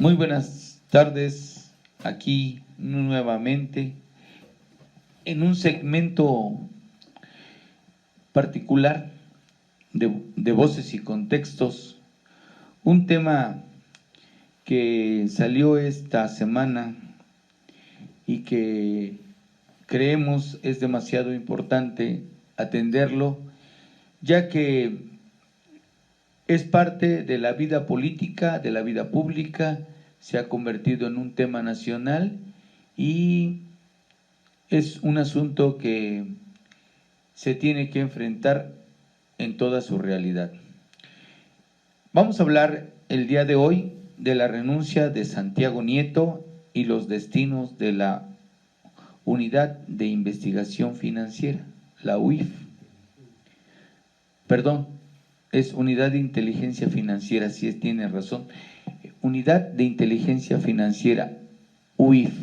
Muy buenas tardes, aquí nuevamente en un segmento particular de voces y contextos, un tema que salió esta semana y que creemos es demasiado importante atenderlo, ya que es parte de la vida política, de la vida pública, se ha convertido en un tema nacional y es un asunto que se tiene que enfrentar en toda su realidad. Vamos a hablar el día de hoy de la renuncia de Santiago Nieto y los destinos de la Unidad de Investigación Financiera, la UIF. Perdón, es Unidad de Inteligencia Financiera, sí tiene razón. Unidad de Inteligencia Financiera, UIF.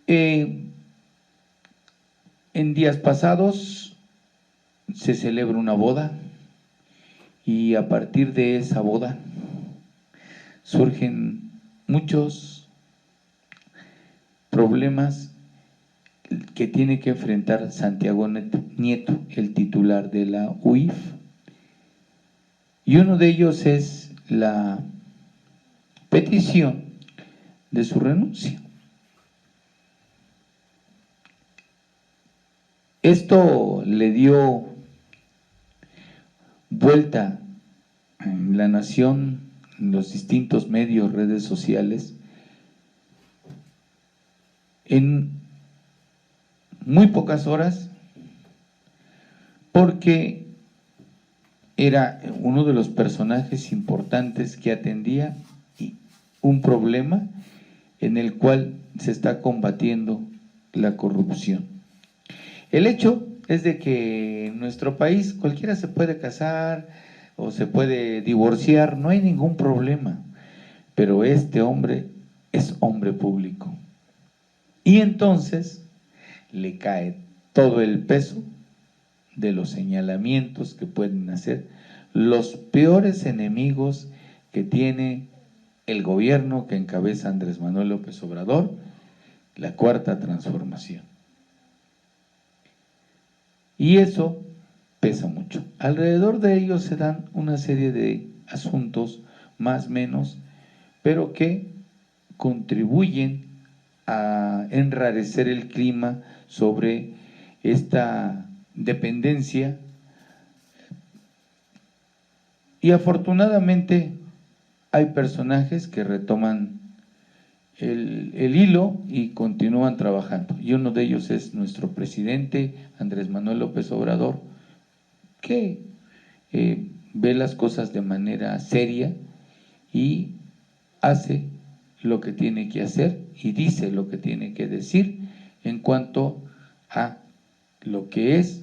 En días pasados se celebra una boda y a partir de esa boda surgen muchos problemas que tiene que enfrentar Santiago Nieto, el titular de la UIF, y uno de ellos es la petición de su renuncia. Esto le dio vuelta en la nación, en los distintos medios, redes sociales, en muy pocas horas, porque era uno de los personajes importantes que atendía un problema en el cual se está combatiendo la corrupción. El hecho es de que en nuestro país cualquiera se puede casar o se puede divorciar, no hay ningún problema, pero este hombre es hombre público. Y entonces le cae todo el peso de los señalamientos que pueden hacer los peores enemigos que tiene el gobierno que encabeza Andrés Manuel López Obrador, la Cuarta Transformación. Y eso pesa mucho. Alrededor de ellos se dan una serie de asuntos más menos, pero que contribuyen a enrarecer el clima sobre esta dependencia. Y afortunadamente hay personajes que retoman el hilo y continúan trabajando. Y uno de ellos es nuestro presidente Andrés Manuel López Obrador, que ve las cosas de manera seria y hace lo que tiene que hacer y dice lo que tiene que decir en cuanto a lo que es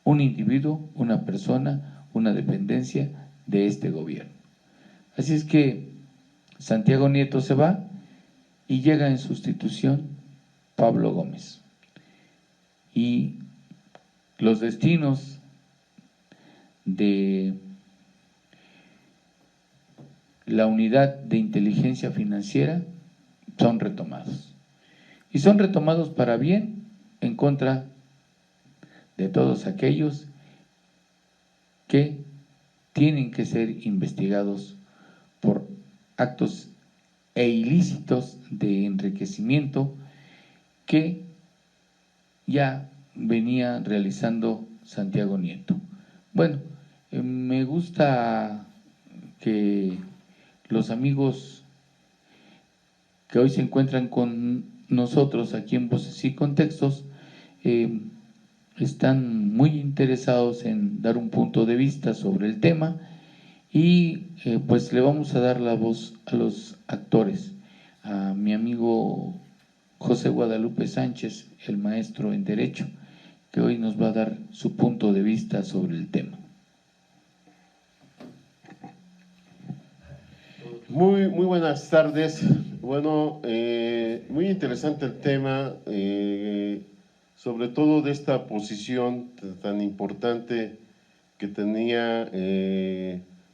un individuo, una persona, una dependencia de este gobierno. Así es que Santiago Nieto se va y llega en sustitución Pablo Gómez. Y los destinos de la Unidad de Inteligencia Financiera son retomados. Y son retomados para bien en contra de todos aquellos que tienen que ser investigados por actos ilícitos de enriquecimiento que ya venía realizando Santiago Nieto. Bueno, me gusta que los amigos que hoy se encuentran con nosotros aquí en Voces y Contextos están muy interesados en dar un punto de vista sobre el tema y pues le vamos a dar la voz a los actores, a mi amigo José Guadalupe Sánchez, el maestro en Derecho, que hoy nos va a dar su punto de vista sobre el tema. Muy buenas tardes. Bueno, muy interesante el tema, sobre todo de esta posición tan importante que tenía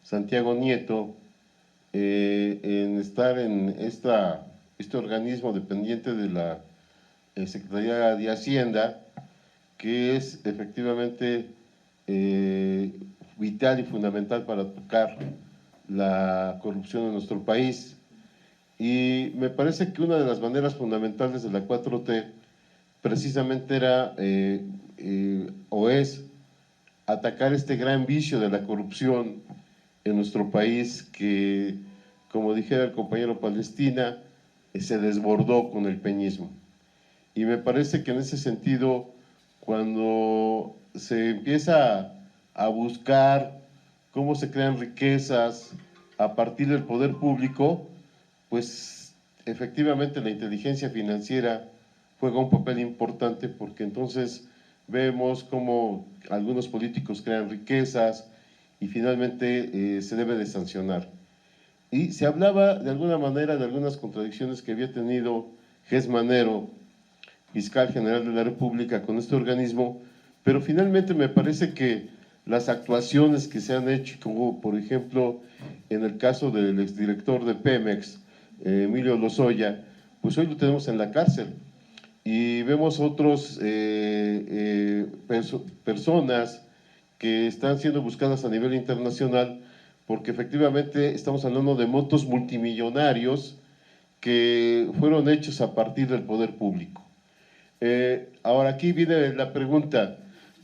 Santiago Nieto en estar en este organismo dependiente de la Secretaría de Hacienda, que es efectivamente vital y fundamental para tocar la corrupción en nuestro país. Y me parece que una de las maneras fundamentales de la 4T precisamente era o es atacar este gran vicio de la corrupción en nuestro país que, como dijera el compañero Palestina, se desbordó con el peñismo. Y me parece que en ese sentido, cuando se empieza a buscar cómo se crean riquezas a partir del poder público, pues efectivamente la inteligencia financiera juega un papel importante, porque entonces vemos cómo algunos políticos crean riquezas y finalmente se debe de sancionar. Y se hablaba de alguna manera de algunas contradicciones que había tenido Gés Manero, fiscal general de la República, con este organismo, pero finalmente me parece que las actuaciones que se han hecho, como por ejemplo en el caso del exdirector de Pemex, Emilio Lozoya, pues hoy lo tenemos en la cárcel. Y vemos otros personas que están siendo buscadas a nivel internacional, porque efectivamente estamos hablando de montos multimillonarios que fueron hechos a partir del poder público. Ahora aquí viene la pregunta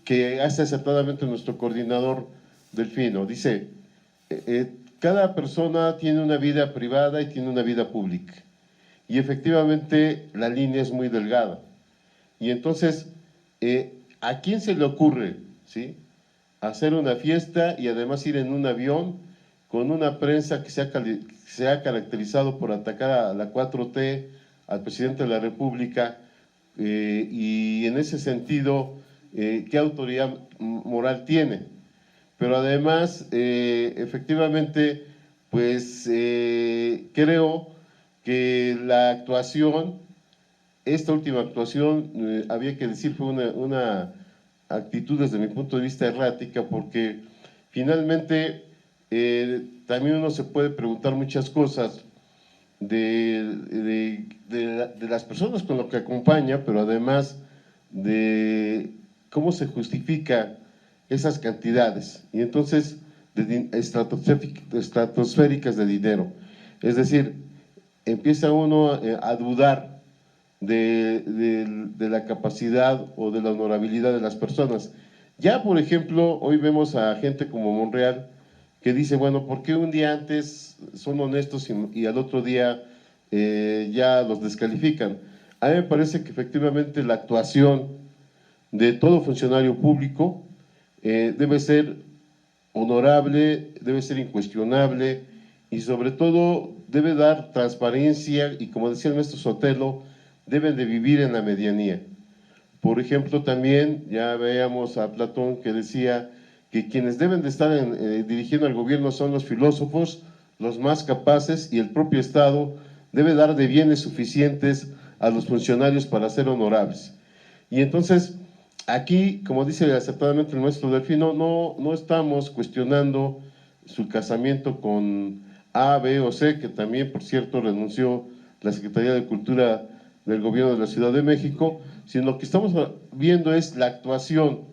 que hace acertadamente nuestro coordinador Delfino. Dice, cada persona tiene una vida privada y tiene una vida pública. Y efectivamente la línea es muy delgada. Y entonces, ¿a quién se le ocurre, ¿sí?, hacer una fiesta y además ir en un avión con una prensa que se ha caracterizado por atacar a la 4T, al presidente de la República, y en ese sentido, ¿qué autoridad moral tiene? Pero además, efectivamente, pues creo que la actuación, esta última actuación, había que decir, fue una actitud desde mi punto de vista errática, porque finalmente también uno se puede preguntar muchas cosas de las personas con lo que acompaña, pero además de cómo se justifica esas cantidades, y entonces estratosféricas de dinero. Es decir, empieza uno a dudar de la capacidad o de la honorabilidad de las personas. Ya, por ejemplo, hoy vemos a gente como Monreal que dice, bueno, ¿por qué un día antes son honestos y al otro día ya los descalifican? A mí me parece que efectivamente la actuación de todo funcionario público debe ser honorable, debe ser incuestionable y sobre todo debe dar transparencia y, como decía el maestro Sotelo, deben de vivir en la medianía. Por ejemplo, también ya veíamos a Platón que decía que quienes deben de estar dirigiendo al gobierno son los filósofos, los más capaces, y el propio Estado debe dar de bienes suficientes a los funcionarios para ser honorables. Y entonces, aquí, como dice acertadamente el maestro Delfino, no estamos cuestionando su casamiento con A, B o C, que también, por cierto, renunció la Secretaría de Cultura del Gobierno de la Ciudad de México, sino lo que estamos viendo es la actuación.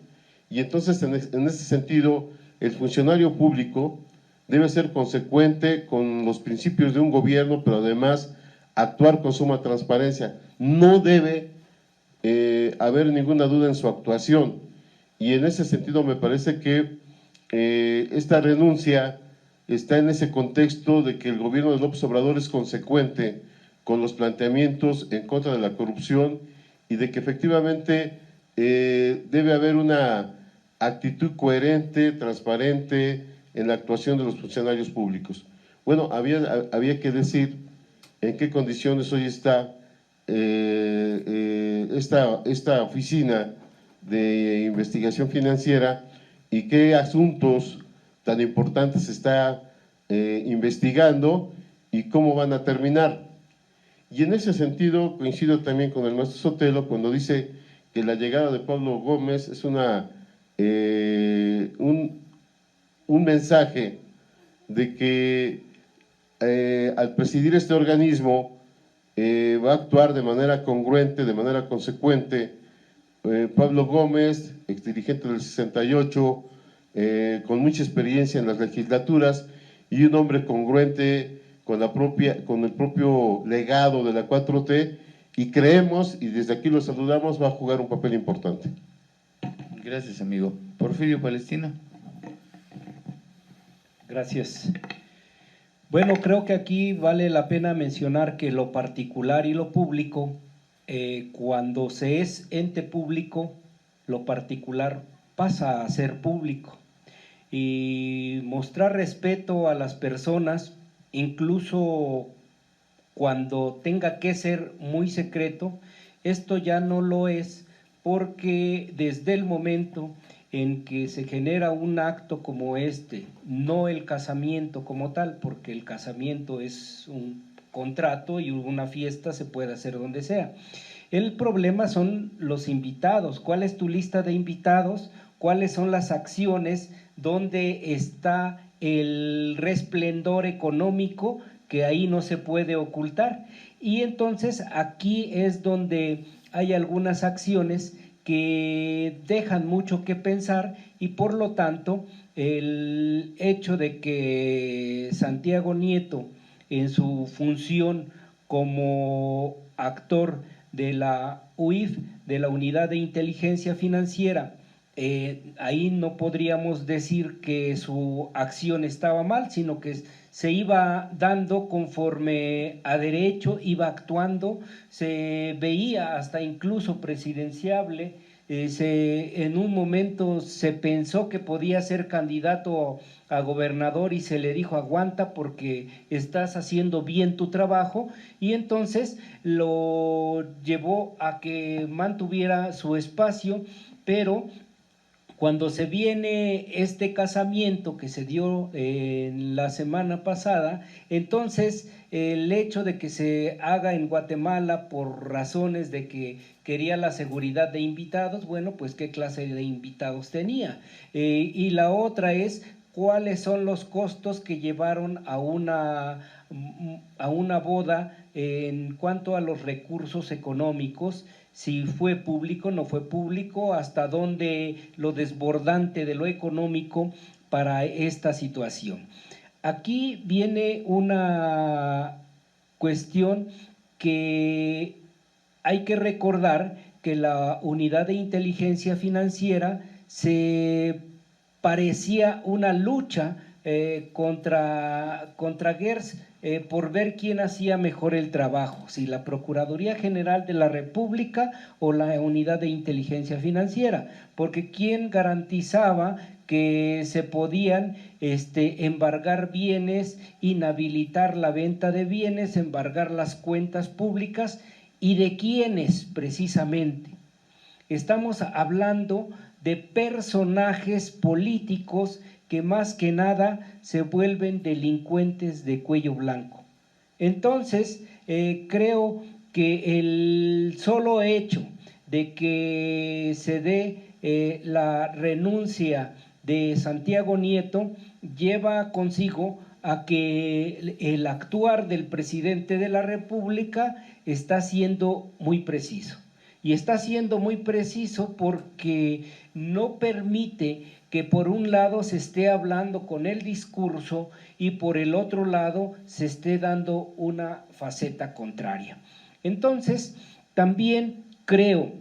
Y entonces, en ese sentido, el funcionario público debe ser consecuente con los principios de un gobierno, pero además actuar con suma transparencia. No debe haber ninguna duda en su actuación. Y en ese sentido me parece que esta renuncia está en ese contexto de que el gobierno de López Obrador es consecuente con los planteamientos en contra de la corrupción y de que efectivamente debe haber una actitud coherente, transparente en la actuación de los funcionarios públicos. Bueno, había que decir en qué condiciones hoy está esta oficina de investigación financiera y qué asuntos tan importantes está investigando y cómo van a terminar. Y en ese sentido coincido también con el maestro Sotelo cuando dice que la llegada de Pablo Gómez es un mensaje de que al presidir este organismo va a actuar de manera congruente, de manera consecuente, Pablo Gómez, exdirigente del 68, con mucha experiencia en las legislaturas y un hombre congruente con el propio legado de la 4T, y creemos, y desde aquí lo saludamos, va a jugar un papel importante. Gracias, amigo. Porfirio Palestino. Gracias. Bueno, creo que aquí vale la pena mencionar que lo particular y lo público, cuando se es ente público, lo particular pasa a ser público. Y mostrar respeto a las personas, incluso cuando tenga que ser muy secreto, esto ya no lo es, porque desde el momento en que se genera un acto como este, no el casamiento como tal, porque el casamiento es un contrato y una fiesta se puede hacer donde sea. El problema son los invitados. ¿Cuál es tu lista de invitados? ¿Cuáles son las acciones? ¿Dónde está el resplendor económico? Que ahí no se puede ocultar. Y entonces aquí es donde hay algunas acciones que dejan mucho que pensar, y por lo tanto el hecho de que Santiago Nieto, en su función como actor de la UIF, de la Unidad de Inteligencia Financiera, ahí no podríamos decir que su acción estaba mal, sino que se iba dando conforme a derecho, iba actuando, se veía hasta incluso presidenciable. En un momento se pensó que podía ser candidato a gobernador y se le dijo: aguanta porque estás haciendo bien tu trabajo, y entonces lo llevó a que mantuviera su espacio. Pero cuando se viene este casamiento que se dio en la semana pasada, entonces el hecho de que se haga en Guatemala por razones de que quería la seguridad de invitados, bueno, pues qué clase de invitados tenía. Y la otra es cuáles son los costos que llevaron a una boda en cuanto a los recursos económicos, si fue público, no fue público, hasta dónde lo desbordante de lo económico para esta situación. Aquí viene una cuestión que hay que recordar, que la Unidad de Inteligencia Financiera se parecía una lucha contra Gers, por ver quién hacía mejor el trabajo, si la Procuraduría General de la República o la Unidad de Inteligencia Financiera, porque quién garantizaba que se podían embargar bienes, inhabilitar la venta de bienes, embargar las cuentas públicas, y de quiénes precisamente. Estamos hablando de personajes políticos que más que nada se vuelven delincuentes de cuello blanco. Entonces, creo que el solo hecho de que se dé la renuncia de Santiago Nieto lleva consigo a que el actuar del presidente de la República está siendo muy preciso. Y está siendo muy preciso porque no permite que por un lado se esté hablando con el discurso y por el otro lado se esté dando una faceta contraria. Entonces, también creo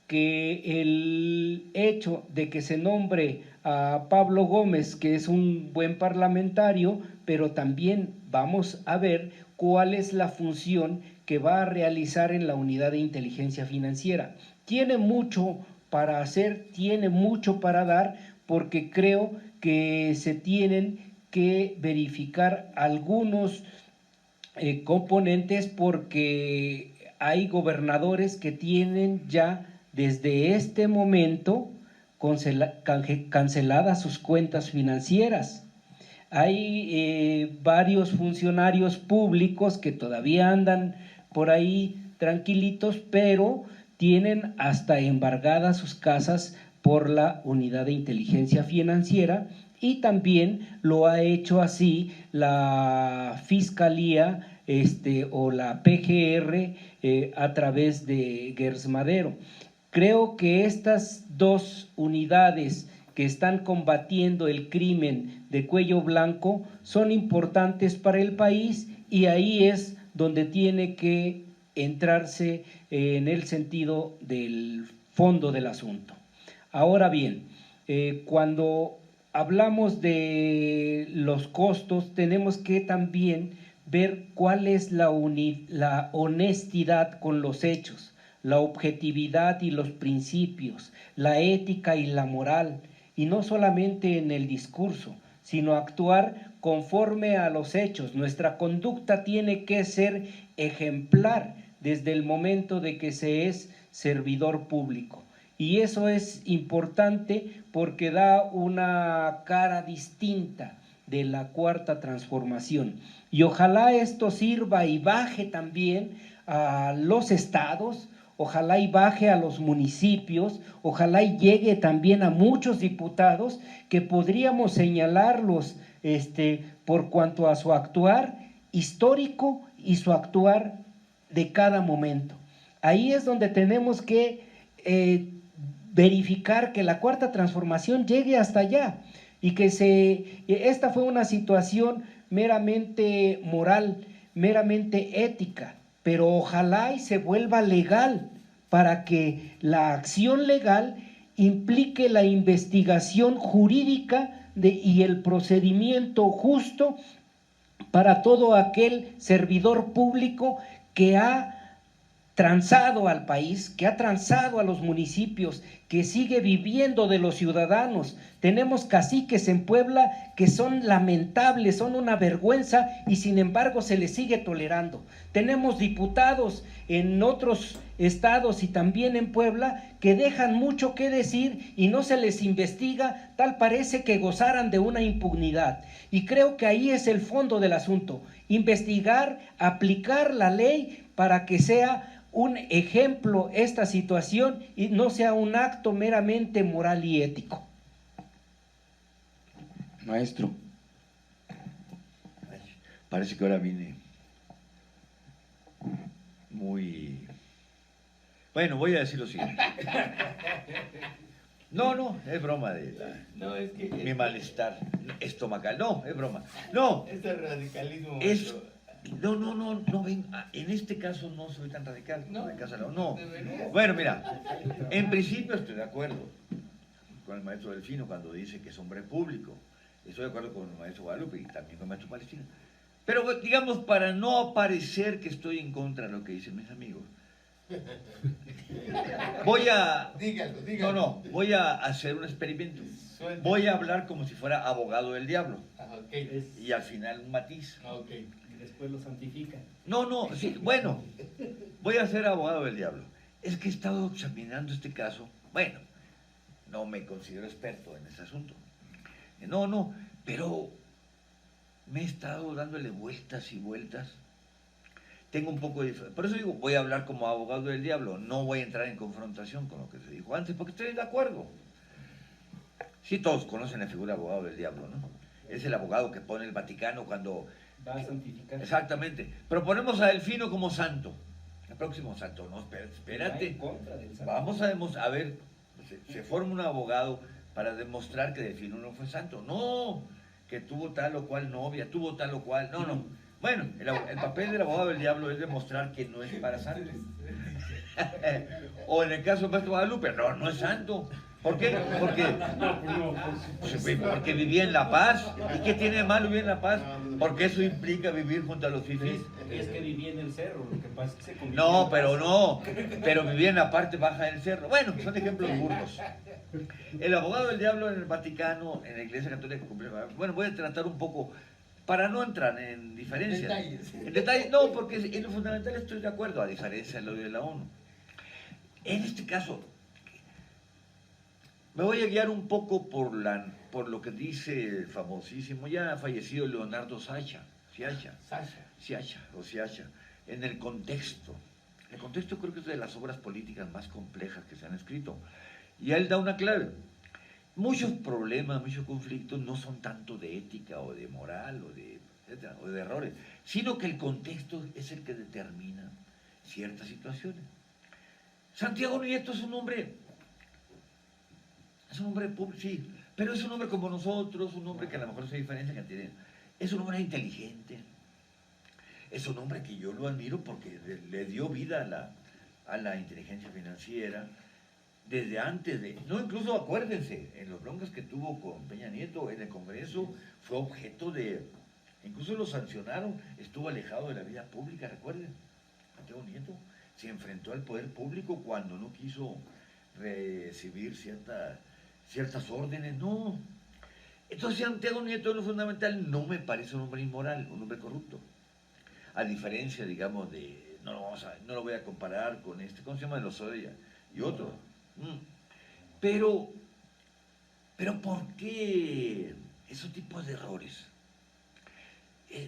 que el hecho de que se nombre a Pablo Gómez, que es un buen parlamentario, pero también vamos a ver cuál es la función que va a realizar en la Unidad de Inteligencia Financiera. Tiene mucho para hacer, tiene mucho para dar, porque creo que se tienen que verificar algunos componentes, porque hay gobernadores que tienen ya desde este momento canceladas sus cuentas financieras. Hay varios funcionarios públicos que todavía andan por ahí tranquilitos, pero tienen hasta embargadas sus casas por la Unidad de Inteligencia Financiera, y también lo ha hecho así la Fiscalía o la PGR a través de Gers Madero. Creo que estas dos unidades que están combatiendo el crimen de cuello blanco son importantes para el país, y ahí es donde tiene que entrarse en el sentido del fondo del asunto. Ahora bien, cuando hablamos de los costos, tenemos que también ver cuál es la honestidad con los hechos, la objetividad y los principios, la ética y la moral, y no solamente en el discurso, sino actuar conforme a los hechos. Nuestra conducta tiene que ser ejemplar desde el momento de que se es servidor público. Y eso es importante porque da una cara distinta de la Cuarta Transformación. Y ojalá esto sirva y baje también a los estados, ojalá y baje a los municipios, ojalá y llegue también a muchos diputados que podríamos señalarlos por cuanto a su actuar histórico y su actuar de cada momento. Ahí es donde tenemos que verificar que la Cuarta Transformación llegue hasta allá, y que esta fue una situación meramente moral, meramente ética, pero ojalá y se vuelva legal, para que la acción legal implique la investigación jurídica y el procedimiento justo para todo aquel servidor público que ha transado al país, que ha transado a los municipios, que sigue viviendo de los ciudadanos. Tenemos caciques en Puebla que son lamentables, son una vergüenza, y sin embargo se les sigue tolerando. Tenemos diputados en otros estados y también en Puebla que dejan mucho que decir y no se les investiga, tal parece que gozaran de una impunidad. Y creo que ahí es el fondo del asunto: investigar, aplicar la ley para que sea un ejemplo esta situación y no sea un acto meramente moral y ético. Maestro, parece que ahora vine muy... Bueno, voy a decir lo siguiente. No, es broma de No, es que mi malestar estomacal. No, es broma. No, este radicalismo es... No, ven, en este caso no soy tan radical. No. Bueno, mira, en principio estoy de acuerdo con el maestro Delfino cuando dice que es hombre público. Estoy de acuerdo con el maestro Guadalupe y también con el maestro Palestino. Pero digamos, para no parecer que estoy en contra de lo que dicen mis amigos, voy a... Dígalo. No, voy a hacer un experimento. Voy a hablar como si fuera abogado del diablo. Okay. Y al final un matiz. Okay. Después lo santifican. Sí, bueno, voy a ser abogado del diablo. Es que he estado examinando este caso. Bueno, no me considero experto en ese asunto. Pero me he estado dándole vueltas y vueltas. Tengo un poco de... Por eso digo, voy a hablar como abogado del diablo. No voy a entrar en confrontación con lo que se dijo antes, porque estoy de acuerdo. Sí, todos conocen la figura de abogado del diablo, ¿no? Es el abogado que pone el Vaticano cuando... Va a santificar. Exactamente. Proponemos a Delfino como santo. El próximo santo. No, espérate. Vamos a ver, se forma un abogado para demostrar que Delfino no fue santo. No, que tuvo tal o cual novia, tuvo tal o cual. No. Bueno, el papel del abogado del diablo es demostrar que no es para santo. O en el caso de Maestro Guadalupe, no es santo. ¿Por qué? Porque vivía en La Paz. ¿Y qué tiene de malo vivir en La Paz? Porque eso implica vivir junto a los fifís. Es que vivía en el cerro, lo que pasa es que se convirtió No, pero vivía en la parte baja del cerro. Bueno, son ejemplos burdos. El abogado del diablo en el Vaticano, en la Iglesia Católica, bueno, voy a tratar un poco, para no entrar en diferencias. En detalles, no, porque en lo fundamental estoy de acuerdo, a diferencia de lo de la ONU. En este caso, me voy a guiar un poco por lo que dice el famosísimo, ya fallecido Leonardo Sciascia, en el contexto. El contexto creo que es de las obras políticas más complejas que se han escrito. Y él da una clave. Muchos problemas, muchos conflictos no son tanto de ética o de moral, etcétera, o de errores, sino que el contexto es el que determina ciertas situaciones. Santiago Nieto es un hombre público, sí, pero es un hombre como nosotros, un hombre que a lo mejor se diferencia, que tiene, es un hombre inteligente, es un hombre que yo lo admiro porque le dio vida a la inteligencia financiera, desde antes de, no, incluso acuérdense, en los broncas que tuvo con Peña Nieto en el Congreso, fue objeto de, incluso lo sancionaron, estuvo alejado de la vida pública, recuerden, Santiago Nieto se enfrentó al poder público cuando no quiso recibir ciertas órdenes, no. Entonces Santiago Nieto, en lo fundamental, no me parece un hombre inmoral, un hombre corrupto, a diferencia, digamos, de, no lo voy a comparar con ¿cómo se llama? De Lozoya y otros. Pero ¿por qué esos tipos de errores?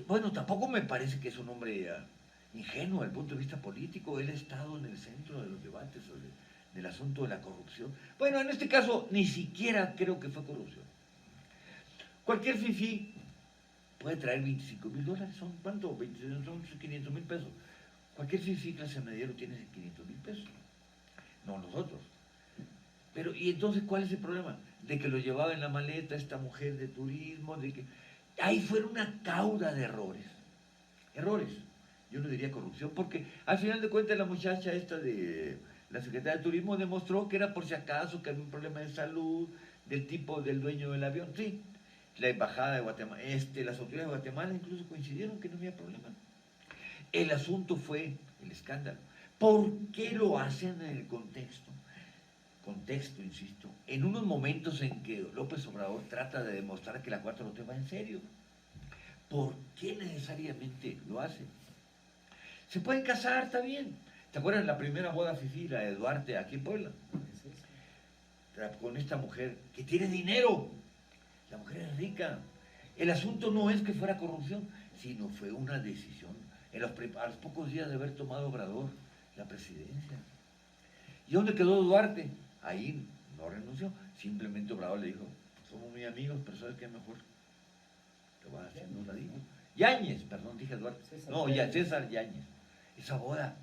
Bueno, tampoco me parece que es un hombre ingenuo desde el punto de vista político. Él ha estado en el centro de los debates del asunto de la corrupción. Bueno, en este caso ni siquiera creo que fue corrupción. Cualquier fifí puede traer $25,000, ¿son cuánto? Son 500,000 pesos. Cualquier fifí clase mediero tiene 500,000 pesos, no nosotros. Pero, ¿y entonces cuál es el problema? De que lo llevaba en la maleta esta mujer de turismo, de que ahí fuera una cauda de errores. Errores. Yo no diría corrupción, porque al final de cuentas la muchacha esta de la Secretaría de Turismo demostró que era por si acaso, que había un problema de salud del dueño del avión. Sí, la embajada de Guatemala, las autoridades de Guatemala incluso coincidieron que no había problema. El asunto fue el escándalo. ¿Por qué lo hacen en el contexto? Contexto, insisto, en unos momentos en que López Obrador trata de demostrar que la 4T va en serio. ¿Por qué necesariamente lo hace? Se pueden casar, está bien. ¿Te acuerdas la primera boda fifí, la de Duarte, aquí en Puebla? Con esta mujer que tiene dinero. La mujer es rica. El asunto no es que fuera corrupción, sino fue una decisión. A los pocos días de haber tomado Obrador la presidencia. ¿Y dónde quedó Duarte? Ahí no renunció, simplemente Obrador le dijo, somos muy amigos, pero ¿sabes qué? Mejor te vas haciendo un ladito. Yáñez, perdón, dije Duarte. César Yáñez. Esa boda,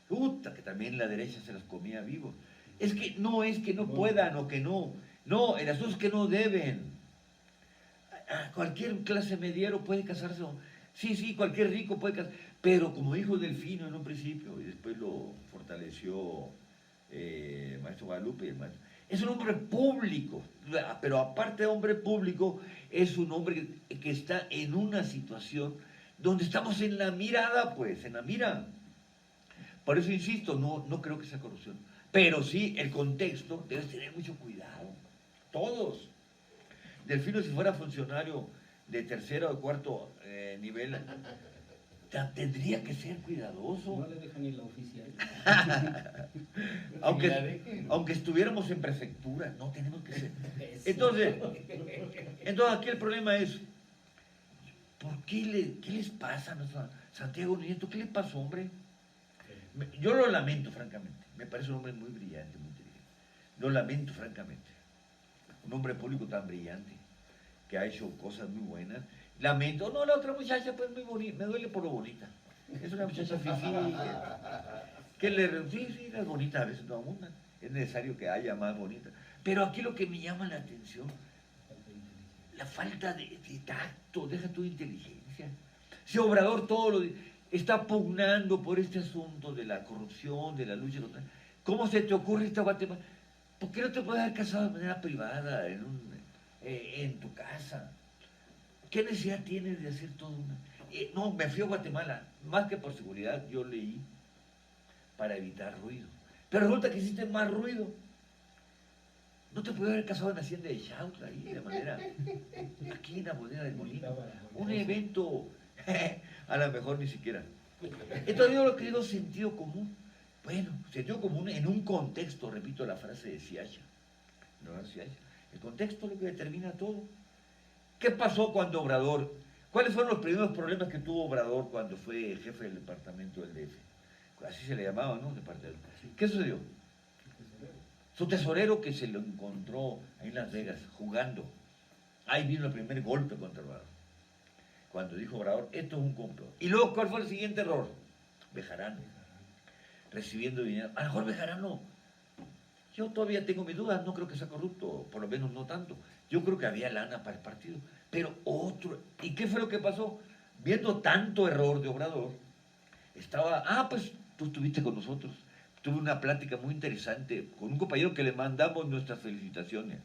puta, que también la derecha se las comía vivos. Es que no puedan o que no. No, el asunto es que no deben. Cualquier clase mediero puede casarse. Sí, cualquier rico puede casarse. Pero como dijo Delfino en un principio, y después lo fortaleció Maestro Guadalupe, es un hombre público, pero aparte de hombre público, es un hombre que está en una situación donde estamos en la mirada, pues, en la mira. Por eso insisto, no creo que sea corrupción. Pero sí, el contexto, debes tener mucho cuidado. Todos. Delfino, si fuera funcionario de tercero o cuarto nivel, tendría que ser cuidadoso. No le dejan ni la oficial. aunque estuviéramos en prefectura, no tenemos que ser. Entonces aquí el problema es, ¿qué les pasa a nuestro Santiago Nieto? ¿Qué le pasó, hombre? Yo lo lamento, francamente. Me parece un hombre muy brillante, muy inteligente. Lo lamento, francamente. Un hombre público tan brillante, que ha hecho cosas muy buenas. Lamento, no, la otra muchacha pues muy bonita, me duele por lo bonita. Es una muchacha fifí, sí, es bonita a veces, no abundan. Es necesario que haya más bonita. Pero aquí lo que me llama la atención, la falta de tacto, deja tu inteligencia. Si Obrador está pugnando por este asunto de la corrupción, de la lucha contra... ¿Cómo se te ocurre esta Guatemala? ¿Por qué no te puedes haber casado de manera privada, en tu casa? ¿Qué necesidad tienes de hacer todo una...? No, me fui a Guatemala, más que por seguridad, yo leí para evitar ruido. Pero resulta que hiciste más ruido. No te puedes haber casado en la hacienda de Chautla, ahí de manera, aquí en la bodega del Molino. Un evento, a lo mejor ni siquiera. Entonces yo lo que digo, sentido común. Bueno, sentido común en un contexto, repito la frase de Siacha. El contexto es lo que determina todo. ¿Qué pasó cuando Obrador? ¿Cuáles fueron los primeros problemas que tuvo Obrador cuando fue jefe del departamento del DF? Así se le llamaba, ¿no? Departamento. ¿Qué sucedió? Su tesorero que se lo encontró ahí en Las Vegas, jugando. Ahí vino el primer golpe contra Obrador. cuando dijo Obrador, esto es un complot. Y luego, ¿cuál fue el siguiente error? Bejarano, recibiendo dinero. A lo mejor Bejarano, yo todavía tengo mis dudas, no creo que sea corrupto, por lo menos no tanto. Yo creo que había lana para el partido, pero otro. ¿Y qué fue lo que pasó? Viendo tanto error de Obrador, pues tú estuviste con nosotros. Tuve una plática muy interesante con un compañero que le mandamos nuestras felicitaciones.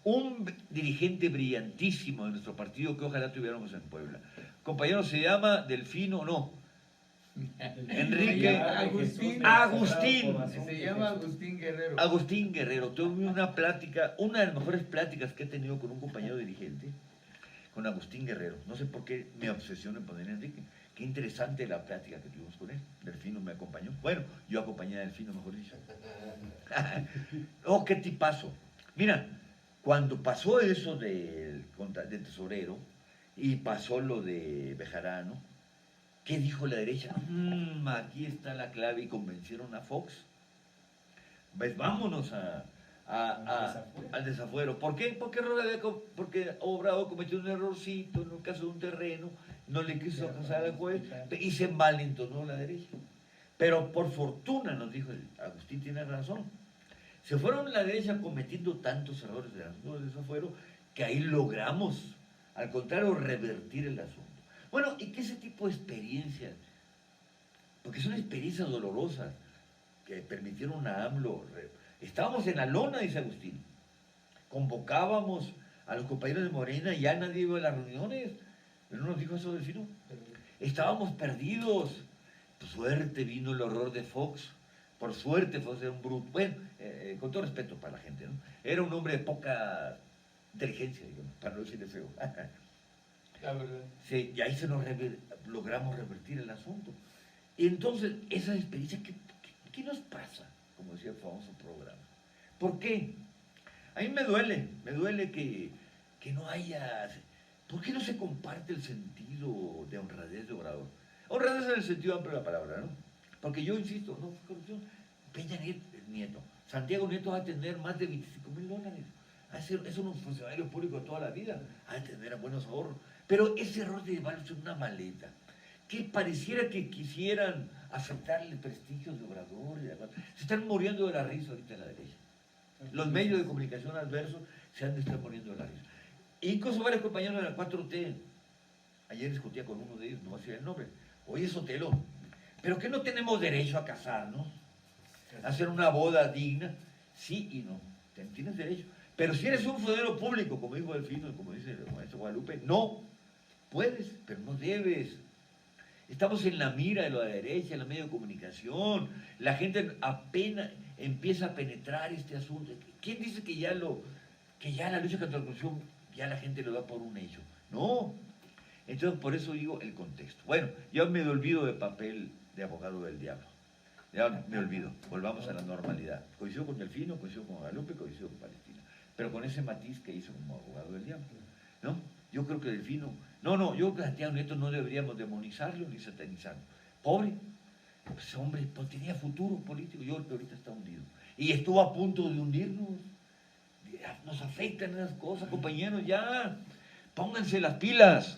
Un dirigente brillantísimo de nuestro partido que ojalá tuviéramos en Puebla. Compañero, se llama Delfino, no. Enrique Agustín. Se llama Agustín Guerrero. Agustín Guerrero. Tuve una plática, una de las mejores pláticas que he tenido con un compañero dirigente, con Agustín Guerrero. No sé por qué me obsesiono en poner Enrique. Qué interesante la plática que tuvimos con él. Delfino me acompañó. Bueno, yo acompañé a Delfino, mejor dicho. Oh, qué tipazo. Mira, cuando pasó eso del tesorero y pasó lo de Bejarano, ¿qué dijo la derecha? Aquí está la clave, y convencieron a Fox. Pues vámonos al desafuero. ¿Por qué? Porque Obrador cometió un errorcito en el caso de un terreno, no le quiso acusar al juez y se malentonó la derecha. Pero por fortuna, nos dijo Agustín, tiene razón. Se fueron la derecha cometiendo tantos errores de desafuero que ahí logramos, al contrario, revertir el asunto. Bueno, ¿y qué ese tipo de experiencias? Porque son experiencias dolorosas que permitieron a AMLO. Estábamos en la lona, dice Agustín. Convocábamos a los compañeros de Morena y ya nadie iba a las reuniones. ¿No nos dijo eso Delfino? Estábamos perdidos. Por suerte vino el horror de Fox. Por suerte Fox era un bruto. Bueno, con todo respeto para la gente, ¿no? Era un hombre de poca inteligencia, digamos, para no decirle feo. La verdad. Sí, y ahí logramos revertir el asunto. Y entonces, esa experiencia, ¿qué nos pasa? Como decía el famoso programa. ¿Por qué? A mí me duele que no haya... ¿Por qué no se comparte el sentido de honradez de Obrador? Honradez en el sentido amplio de la palabra, ¿no? Porque yo insisto, no fue corrupción. Peña Nieto, Santiago Nieto va a tener más de $25,000. Es un funcionario público de toda la vida. Va a tener buenos ahorros. Pero ese error de llevarse una maleta, que pareciera que quisieran aceptarle el prestigio de Obrador y demás. Se están muriendo de la risa ahorita en la derecha. Los medios de comunicación adversos se han de estar muriendo de la risa. Incluso varios compañeros de la 4T, ayer discutía con uno de ellos, no voy a decir el nombre, oye Sotelo, ¿pero qué no tenemos derecho a casarnos? ¿A hacer una boda digna? Sí y no, tienes derecho. Pero si eres un funcionario público, como dijo Delfino, como dice el maestro Guadalupe, no, puedes, pero no debes. Estamos en la mira de la derecha, en la medio de comunicación, la gente apenas empieza a penetrar este asunto. ¿Quién dice que ya la lucha contra la corrupción, ya la gente lo da por un hecho? No. Entonces, por eso digo el contexto. Bueno, yo me olvido de papel de abogado del diablo. Ya me olvido. Volvamos a la normalidad. Coincido con Delfino, coincido con Guadalupe, coincido con Palestina. Pero con ese matiz que hizo como abogado del diablo. ¿No? Yo creo que Delfino... yo creo que Santiago Nieto no deberíamos demonizarlo ni satanizarlo. Pobre. Pues hombre, pues tenía futuro político. Yo creo que ahorita está hundido. Y estuvo a punto de hundirnos. Nos afectan esas cosas, compañeros, ya. Pónganse las pilas.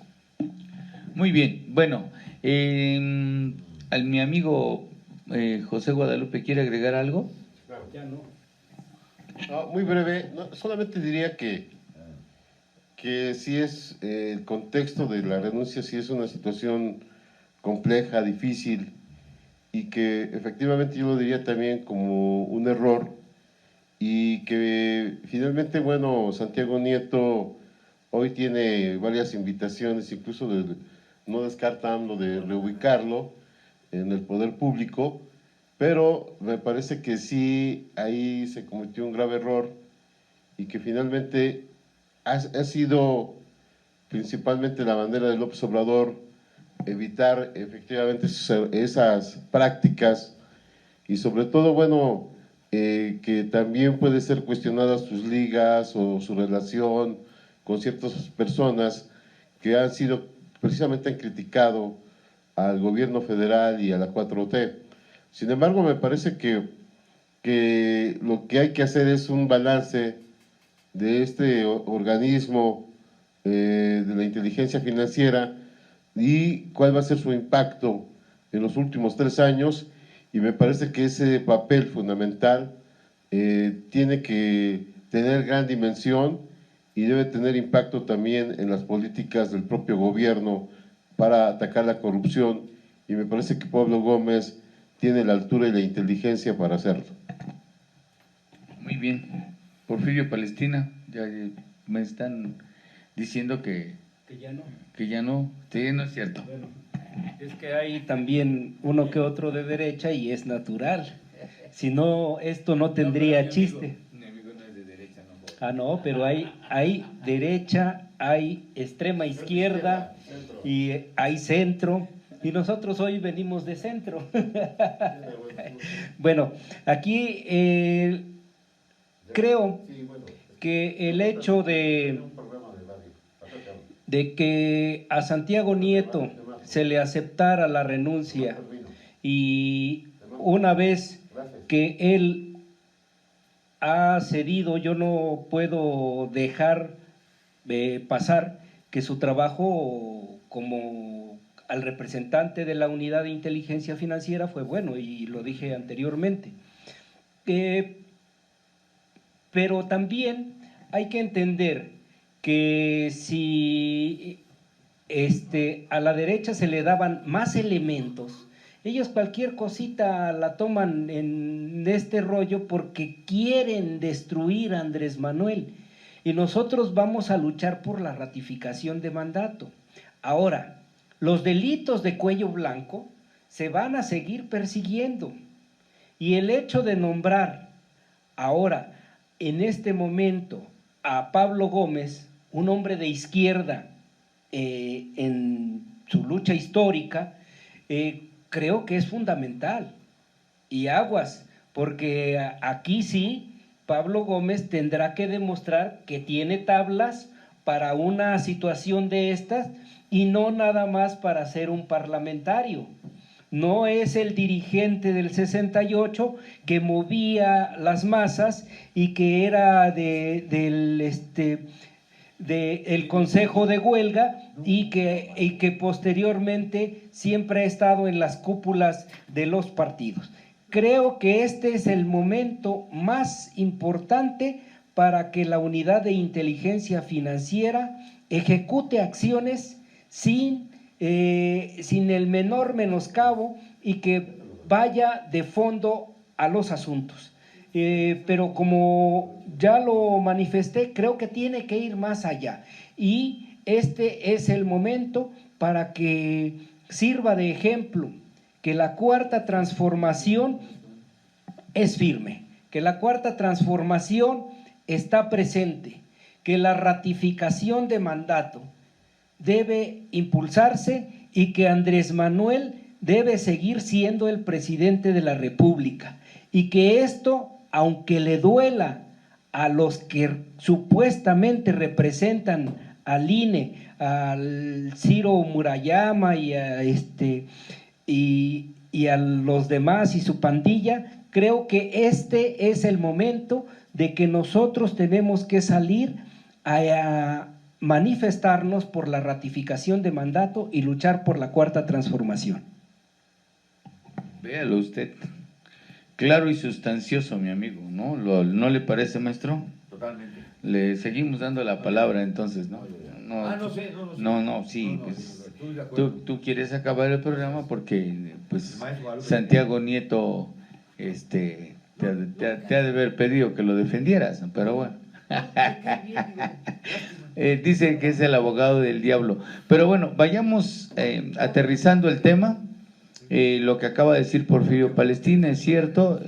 Muy bien. Bueno, mi amigo José Guadalupe, ¿quiere agregar algo? Claro. Ya no. Muy breve, solamente diría que sí es el contexto de la renuncia, sí es una situación compleja, difícil, y que efectivamente yo lo diría también como un error, y que finalmente, bueno, Santiago Nieto hoy tiene varias invitaciones, incluso no descarta AMLO de reubicarlo en el poder público, pero me parece que sí, ahí se cometió un grave error y que finalmente ha sido principalmente la bandera de López Obrador evitar efectivamente esas prácticas y sobre todo, bueno, que también puede ser cuestionadas sus ligas o su relación con ciertas personas que han sido, precisamente han criticado al gobierno federal y a la 4T. Sin embargo, me parece que lo que hay que hacer es un balance de este organismo de la inteligencia financiera y cuál va a ser su impacto en los últimos 3 años, y me parece que ese papel fundamental tiene que tener gran dimensión y debe tener impacto también en las políticas del propio gobierno para atacar la corrupción, y me parece que Pablo Gómez tiene la altura y la inteligencia para hacerlo. Muy bien. Porfirio Palestina, ya me están diciendo que ya no. Que ya no, sí, no es cierto. Bueno, es que hay también uno que otro de derecha y es natural. Si no, esto no tendría chiste. Mi amigo no es de derecha, no. Ah, no, pero hay derecha, hay extrema izquierda y hay centro. Y nosotros hoy venimos de centro. Bueno, aquí creo que el hecho de que a Santiago Nieto se le aceptara la renuncia y una vez que él ha cedido, yo no puedo dejar pasar que su trabajo como al representante de la Unidad de Inteligencia Financiera fue bueno, y lo dije anteriormente. Pero también hay que entender que si a la derecha se le daban más elementos, ellos cualquier cosita la toman en este rollo porque quieren destruir a Andrés Manuel, y nosotros vamos a luchar por la ratificación de mandato. Ahora, los delitos de cuello blanco se van a seguir persiguiendo, y el hecho de nombrar ahora, en este momento, a Pablo Gómez, un hombre de izquierda, en su lucha histórica, creo que es fundamental. Y aguas, porque aquí sí, Pablo Gómez tendrá que demostrar que tiene tablas para una situación de estas, y no nada más para ser un parlamentario. No es el dirigente del 68 que movía las masas y que era del Consejo de Huelga, y que posteriormente siempre ha estado en las cúpulas de los partidos. Creo que este es el momento más importante para que la Unidad de Inteligencia Financiera ejecute acciones sin el menor menoscabo, y que vaya de fondo a los asuntos. Pero como ya lo manifesté, creo que tiene que ir más allá, y este es el momento para que sirva de ejemplo que la Cuarta Transformación es firme, que la Cuarta Transformación está presente, que la ratificación de mandato debe impulsarse, y que Andrés Manuel debe seguir siendo el presidente de la República, y que esto, aunque le duela a los que supuestamente representan al INE, al Ciro Murayama y a los demás y su pandilla, creo que este es el momento de que nosotros tenemos que salir a manifestarnos por la ratificación de mandato y luchar por la Cuarta Transformación. Véalo usted, claro y sustancioso, mi amigo, ¿no? ¿No le parece, maestro? Totalmente. Le seguimos dando la palabra entonces, ¿no? No, sí, pues tú quieres acabar el programa porque pues Santiago Nieto te ha de haber pedido que lo defendieras, pero bueno. Dice que es el abogado del diablo, pero bueno, vayamos aterrizando el tema. Lo que acaba de decir Porfirio Palestina es cierto.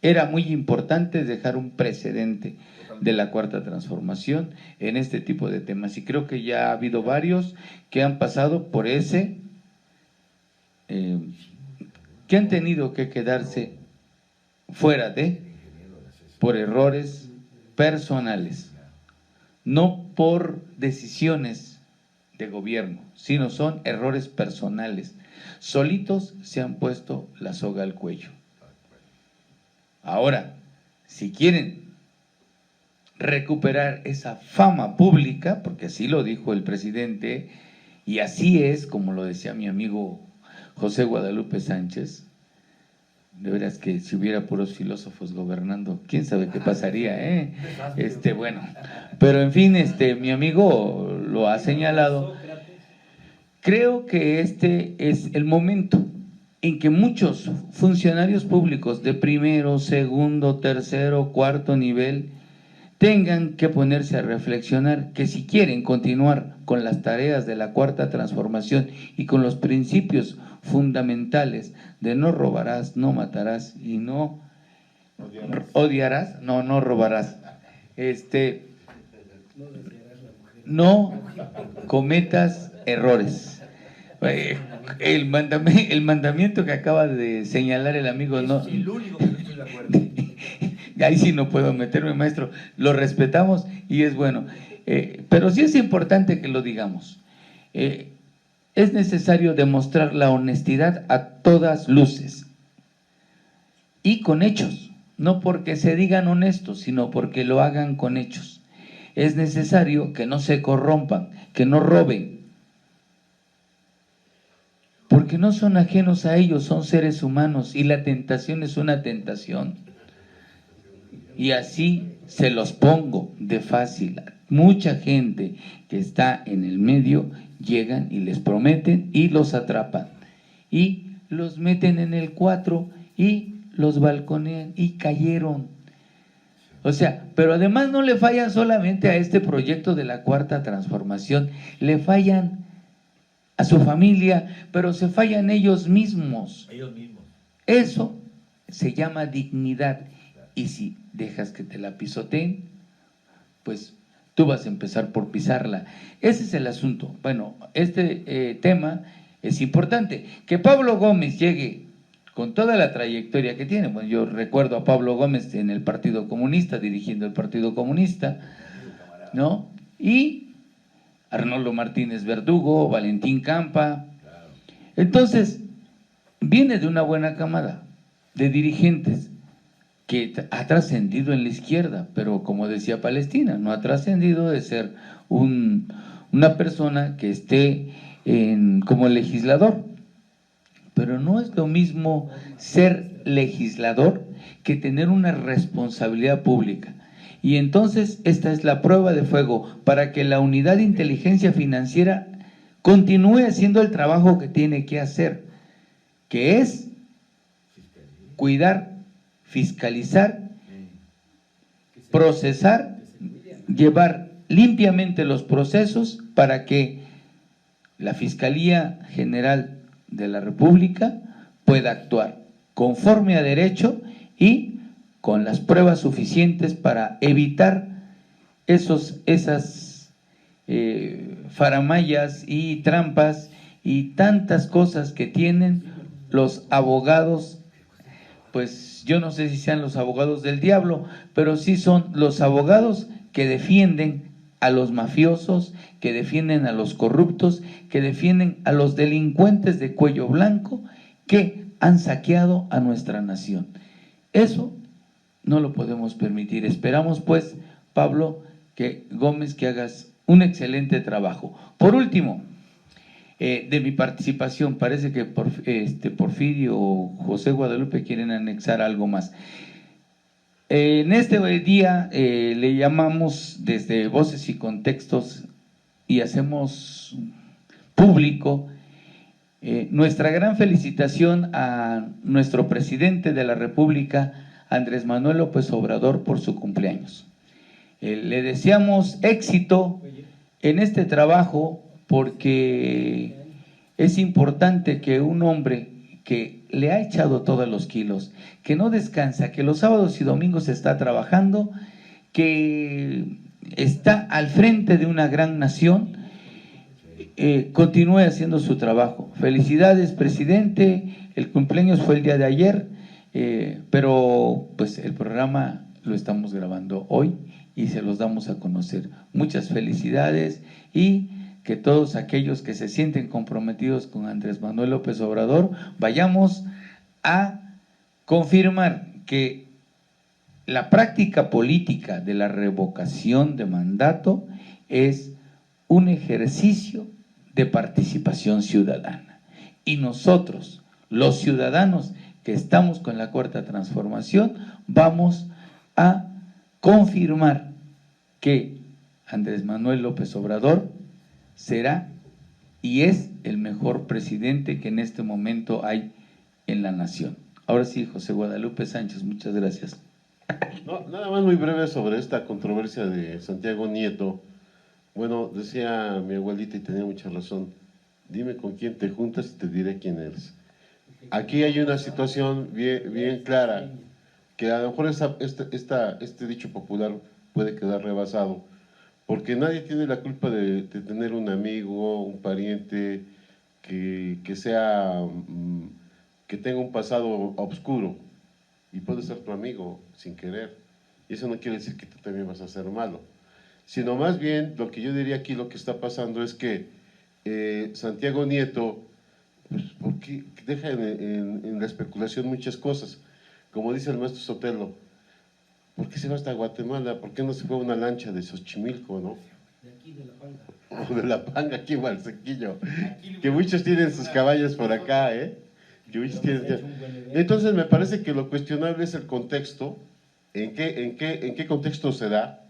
Era muy importante dejar un precedente de la Cuarta Transformación en este tipo de temas, y creo que ya ha habido varios que han pasado por ese, que han tenido que quedarse fuera por errores personales, no por decisiones de gobierno, sino son errores personales. Solitos se han puesto la soga al cuello. Ahora, si quieren recuperar esa fama pública, porque así lo dijo el presidente, y así es, como lo decía mi amigo José Guadalupe Sánchez. De veras que si hubiera puros filósofos gobernando, quién sabe qué pasaría, ¿eh? Bueno, pero en fin, mi amigo lo ha señalado. Creo que este es el momento en que muchos funcionarios públicos de primero, segundo, tercero, cuarto nivel tengan que ponerse a reflexionar que si quieren continuar con las tareas de la Cuarta Transformación y con los principios fundamentales de no robarás, no matarás y no odiarás, no robarás, no cometas errores. El mandamiento que acaba de señalar el amigo, no, el único que no estoy de acuerdo. Ahí sí no puedo meterme, maestro, lo respetamos y es bueno, pero sí es importante que lo digamos. Es necesario demostrar la honestidad a todas luces y con hechos, no porque se digan honestos, sino porque lo hagan con hechos. Es necesario que no se corrompan, que no roben, porque no son ajenos a ellos, son seres humanos y la tentación es una tentación. Y así se los pongo de fácil. Mucha gente que está en el medio llegan y les prometen y los atrapan y los meten en el 4 y los balconean y cayeron. O sea, pero además no le fallan solamente a este proyecto de la Cuarta Transformación, le fallan a su familia, pero se fallan ellos mismos. Ellos mismos. Eso se llama dignidad. Y si dejas que te la pisoteen, pues tú vas a empezar por pisarla. Ese es el asunto. Bueno, tema es importante. Que Pablo Gómez llegue con toda la trayectoria que tiene. Bueno, yo recuerdo a Pablo Gómez en el Partido Comunista, dirigiendo el Partido Comunista, ¿no? Y Arnoldo Martínez Verdugo, Valentín Campa. Entonces, viene de una buena camada de dirigentes que ha trascendido en la izquierda, pero como decía Palestina, no ha trascendido de ser una persona que esté como legislador. Pero no es lo mismo ser legislador que tener una responsabilidad pública. Y entonces esta es la prueba de fuego para que la Unidad de Inteligencia Financiera continúe haciendo el trabajo que tiene que hacer, que es cuidar, fiscalizar, procesar, llevar limpiamente los procesos para que la Fiscalía General de la República pueda actuar conforme a derecho y con las pruebas suficientes para evitar esas faramayas y trampas y tantas cosas que tienen los abogados. Pues yo no sé si sean los abogados del diablo, pero sí son los abogados que defienden a los mafiosos, que defienden a los corruptos, que defienden a los delincuentes de cuello blanco que han saqueado a nuestra nación. Eso no lo podemos permitir. Esperamos pues, Pablo Gómez, que hagas un excelente trabajo. Por último, de mi participación, parece que Porfirio o José Guadalupe quieren anexar algo más. En este día le llamamos desde Voces y Contextos y hacemos público nuestra gran felicitación a nuestro presidente de la República, Andrés Manuel López Obrador, por su cumpleaños. Le deseamos éxito en este trabajo porque es importante que un hombre que le ha echado todos los kilos, que no descansa, que los sábados y domingos está trabajando, que está al frente de una gran nación, continúe haciendo su trabajo. Felicidades, presidente. El cumpleaños fue el día de ayer, pero pues el programa lo estamos grabando hoy y se los damos a conocer. Muchas felicidades y que todos aquellos que se sienten comprometidos con Andrés Manuel López Obrador vayamos a confirmar que la práctica política de la revocación de mandato es un ejercicio de participación ciudadana. Y nosotros, los ciudadanos que estamos con la Cuarta Transformación, vamos a confirmar que Andrés Manuel López Obrador será y es el mejor presidente que en este momento hay en la nación. Ahora sí, José Guadalupe Sánchez, muchas gracias. No, nada más muy breve sobre esta controversia de Santiago Nieto. Bueno, decía mi abuelita y tenía mucha razón, dime con quién te juntas y te diré quién eres. Aquí hay una situación bien clara, que a lo mejor este dicho popular puede quedar rebasado, porque nadie tiene la culpa de tener un amigo, un pariente que tenga un pasado oscuro, y puede ser tu amigo sin querer, y eso no quiere decir que tú también vas a ser malo, sino más bien lo que yo diría aquí, lo que está pasando es que Santiago Nieto, pues, porque deja en la especulación muchas cosas, como dice el maestro Sotelo, ¿por qué se va hasta Guatemala? ¿Por qué no se fue a una lancha de Xochimilco, no? De aquí, de La Panga. O de La Panga, aquí en Valsequillo, que muchos tienen sus caballos por acá, ¿eh? Que muchos tienen... Entonces me parece que lo cuestionable es el contexto, en qué contexto se da,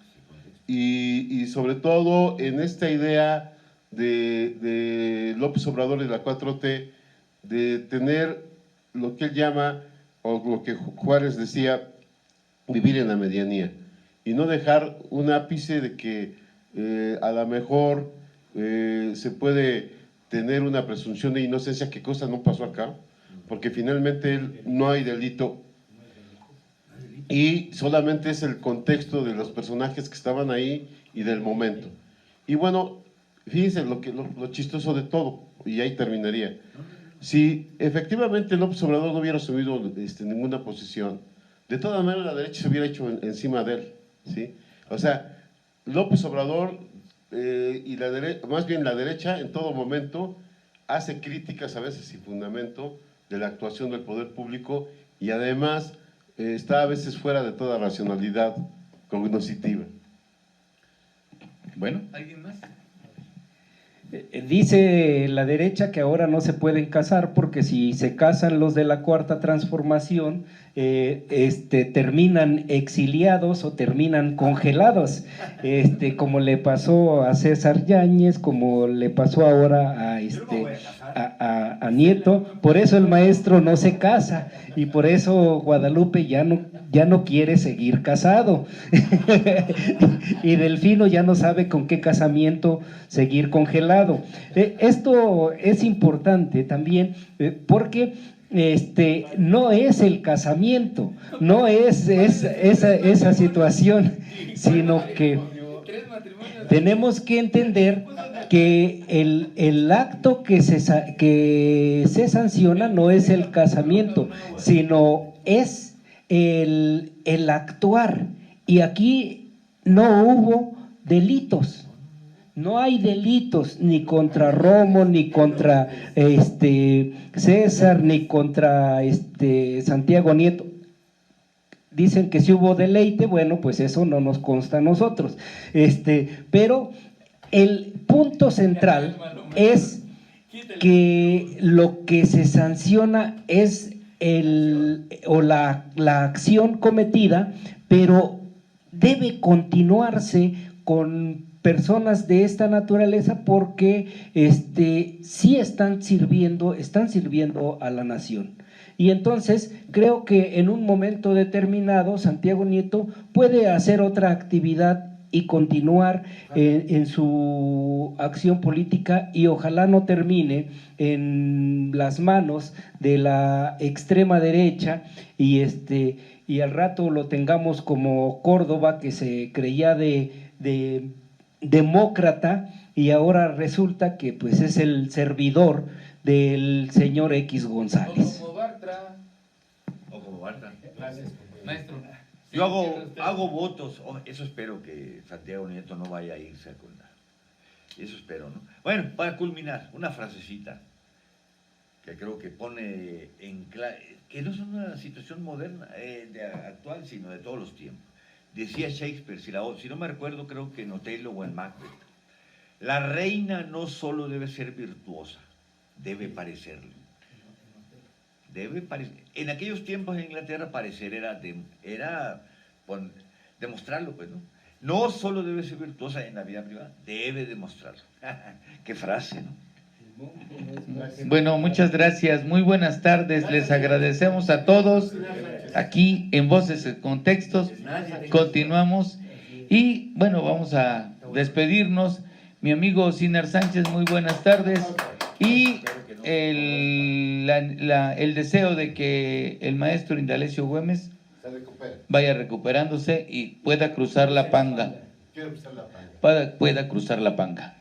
y sobre todo en esta idea de López Obrador y la 4T, de tener lo que él llama, o lo que Juárez decía, vivir en la medianía, y no dejar un ápice de que a lo mejor se puede tener una presunción de inocencia, que cosa no pasó acá, porque finalmente no hay delito, y solamente es el contexto de los personajes que estaban ahí y del momento. Y bueno, fíjense lo chistoso de todo, y ahí terminaría. Si efectivamente López Obrador no hubiera asumido ninguna posición, de todas maneras la derecha se hubiera hecho encima de él, ¿sí? O sea, López Obrador y más bien la derecha en todo momento hace críticas, a veces sin fundamento, de la actuación del poder público, y además está a veces fuera de toda racionalidad cognoscitiva. Bueno, ¿alguien más? Dice la derecha que ahora no se pueden casar porque si se casan los de la Cuarta Transformación, terminan exiliados o terminan congelados, como le pasó a César Yáñez, como le pasó ahora a Nieto. Por eso el maestro no se casa y por eso Guadalupe ya no quiere seguir casado y Delfino ya no sabe con qué casamiento seguir congelado. Esto es importante también porque no es el casamiento, no es esa situación, sino que tenemos que entender que el acto que se sanciona no es el casamiento, sino es el actuar. Y aquí no hubo delitos. No hay delitos ni contra Romo, ni contra César, ni contra Santiago Nieto. Dicen que si hubo deleite, bueno, pues eso no nos consta a nosotros. Pero el punto central es que lo que se sanciona es la acción cometida, pero debe continuarse con personas de esta naturaleza porque sí están sirviendo a la nación. Y entonces creo que en un momento determinado Santiago Nieto puede hacer otra actividad y continuar en su acción política, y ojalá no termine en las manos de la extrema derecha y al rato lo tengamos como Córdoba, que se creía de demócrata y ahora resulta que pues es el servidor del señor X González. O como Bartra. Gracias, maestro. Yo hago votos, eso espero que Santiago Nieto no vaya a irse a condenar. Eso espero, ¿no? Bueno, para culminar, una frasecita que creo que pone en claro, que no es una situación moderna, actual, sino de todos los tiempos. Decía Shakespeare, si no me recuerdo, creo que en Otelo o en Macbeth, la reina no solo debe ser virtuosa, debe parecerlo. En aquellos tiempos en Inglaterra parecer era demostrarlo, pues, ¿no? No solo debe ser virtuosa en la vida privada, debe demostrarlo. Qué frase, ¿no? Bueno, muchas gracias, muy buenas tardes, les agradecemos a todos aquí en Voces en Contextos, continuamos y bueno, vamos a despedirnos. Mi amigo Sinar Sánchez, muy buenas tardes, y el deseo de que el maestro Indalecio Güemes vaya recuperándose y pueda cruzar la Panga. Pueda cruzar la Panga.